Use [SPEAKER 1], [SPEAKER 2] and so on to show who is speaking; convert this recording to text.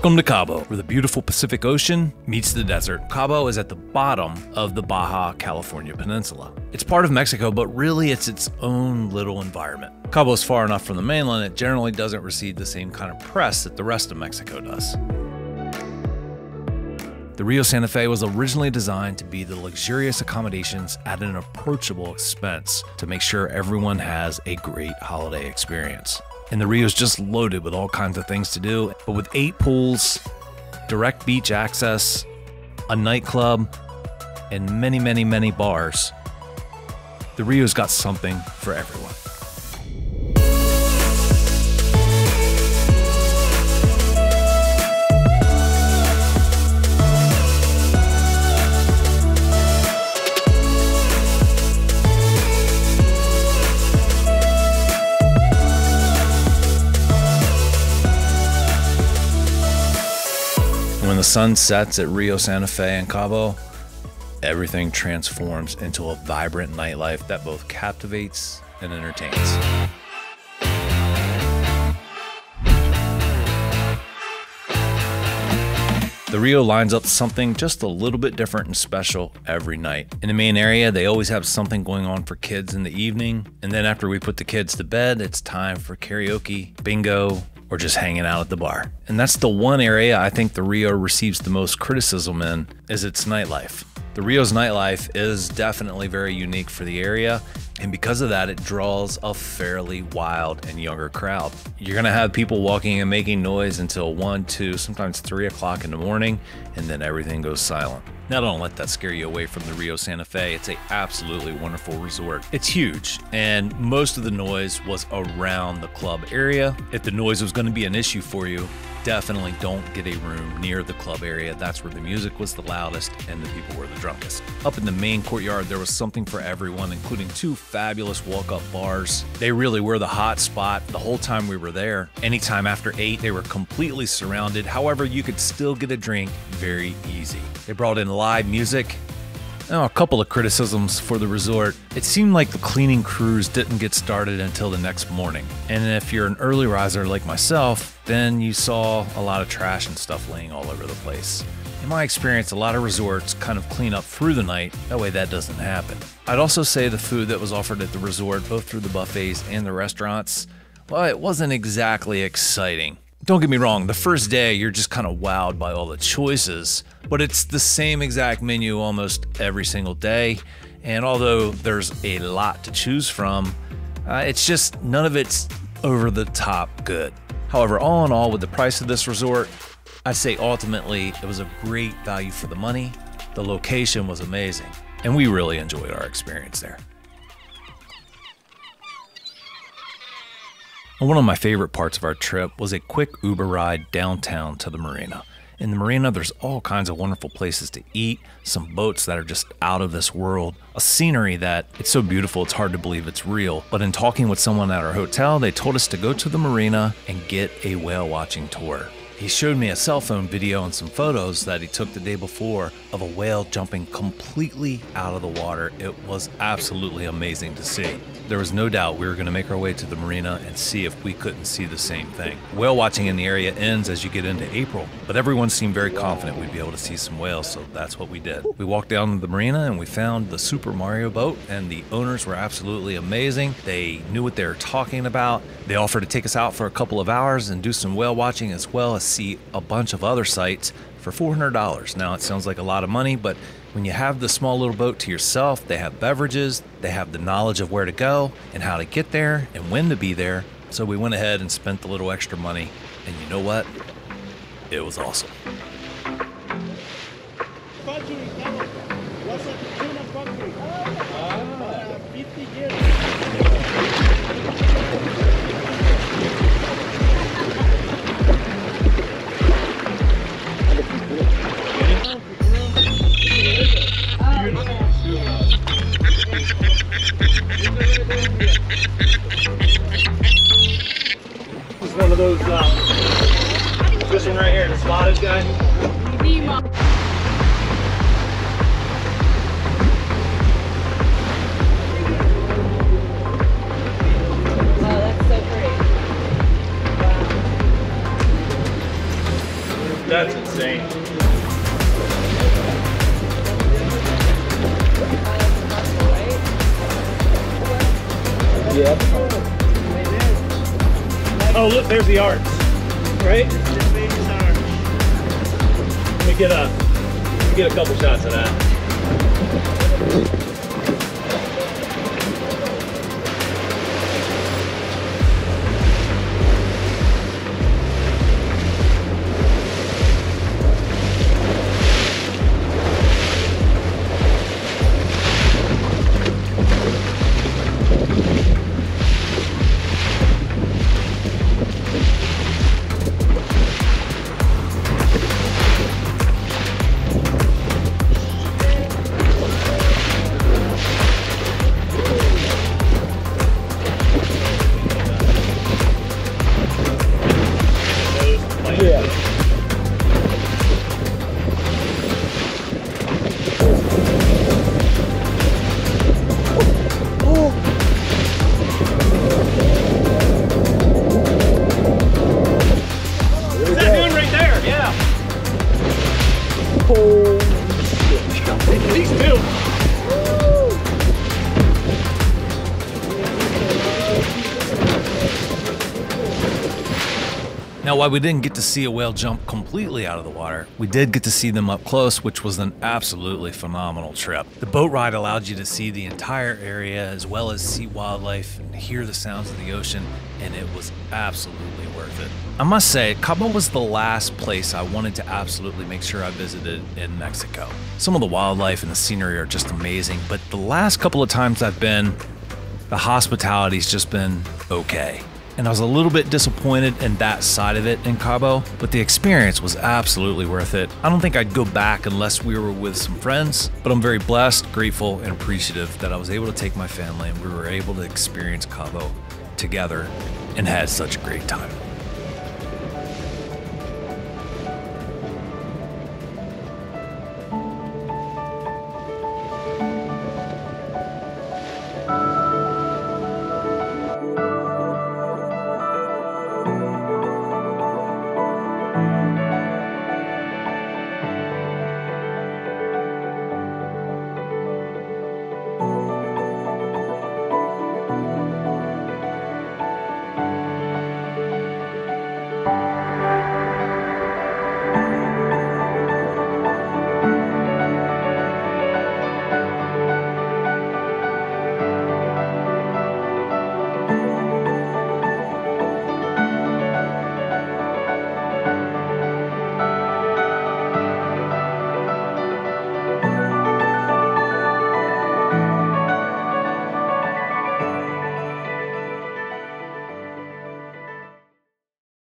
[SPEAKER 1] Welcome to Cabo, where the beautiful Pacific Ocean meets the desert. Cabo is at the bottom of the Baja California Peninsula. It's part of Mexico, but really it's its own little environment. Cabo is far enough from the mainland, it generally doesn't receive the same kind of press that the rest of Mexico does. The RIU Santa Fe was originally designed to be the luxurious accommodations at an approachable expense to make sure everyone has a great holiday experience. And the RIU is just loaded with all kinds of things to do, but with 8 pools, direct beach access, a nightclub, and many, many, many bars, the RIU's got something for everyone. When the sun sets at RIU Santa Fe and Cabo, everything transforms into a vibrant nightlife that both captivates and entertains. The RIU lines up something just a little bit different and special every night. In the main area, they always have something going on for kids in the evening, and then after we put the kids to bed, it's time for karaoke, bingo, or just hanging out at the bar. And that's the one area I think the RIU receives the most criticism in, is its nightlife. The RIU's nightlife is definitely very unique for the area, and because of that, it draws a fairly wild and younger crowd. You're gonna have people walking and making noise until 1, 2, sometimes 3 o'clock in the morning, and then everything goes silent. Now don't let that scare you away from the RIU Santa Fe. It's an absolutely wonderful resort. It's huge, and most of the noise was around the club area. If the noise was gonna be an issue for you, definitely don't get a room near the club area. That's where the music was the loudest and the people were the drunkest. Up in the main courtyard, there was something for everyone, including 2 fabulous walk-up bars. They really were the hot spot the whole time we were there. Anytime after 8, they were completely surrounded. However, you could still get a drink very easy. They brought in live music. Now, a couple of criticisms for the resort. It seemed like the cleaning crews didn't get started until the next morning. And if you're an early riser like myself, then you saw a lot of trash and stuff laying all over the place. In my experience, a lot of resorts kind of clean up through the night. That way that doesn't happen. I'd also say the food that was offered at the resort, both through the buffets and the restaurants, well, it wasn't exactly exciting. Don't get me wrong, the first day you're just kind of wowed by all the choices, but it's the same exact menu almost every single day. And although there's a lot to choose from, it's just none of it's over the top good. However, all in all, with the price of this resort, I'd say ultimately it was a great value for the money. The location was amazing, and we really enjoyed our experience there. One of my favorite parts of our trip was a quick Uber ride downtown to the marina. In the marina, there's all kinds of wonderful places to eat, some boats that are just out of this world, a scenery that it's so beautiful it's hard to believe it's real. But in talking with someone at our hotel, they told us to go to the marina and get a whale watching tour. He showed me a cell phone video and some photos that he took the day before of a whale jumping completely out of the water. It was absolutely amazing to see. There was no doubt we were going to make our way to the marina and see if we couldn't see the same thing. Whale watching in the area ends as you get into April, but everyone seemed very confident we'd be able to see some whales, so that's what we did. We walked down to the marina and we found the Super Mario boat, and the owners were absolutely amazing. They knew what they were talking about. They offered to take us out for a couple of hours and do some whale watching as well as see a bunch of other sites for $400. Now, it sounds like a lot of money, but when you have the small little boat to yourself, they have beverages, they have the knowledge of where to go and how to get there and when to be there. So we went ahead and spent the little extra money, and you know what? It was awesome.
[SPEAKER 2] This is one of those, this one right here, the spotted guy.
[SPEAKER 3] yeah.
[SPEAKER 2] Oh, look, there's the arch, right? Let me get a couple shots of that.
[SPEAKER 1] Now, while we didn't get to see a whale jump completely out of the water, we did get to see them up close, which was an absolutely phenomenal trip. The boat ride allowed you to see the entire area as well as see wildlife and hear the sounds of the ocean, and it was absolutely worth it. I must say, Cabo was the last place I wanted to absolutely make sure I visited in Mexico. Some of the wildlife and the scenery are just amazing, but the last couple of times I've been, the hospitality's just been okay. And I was a little bit disappointed in that side of it in Cabo, but the experience was absolutely worth it. I don't think I'd go back unless we were with some friends, but I'm very blessed, grateful, and appreciative that I was able to take my family and we were able to experience Cabo together and had such a great time.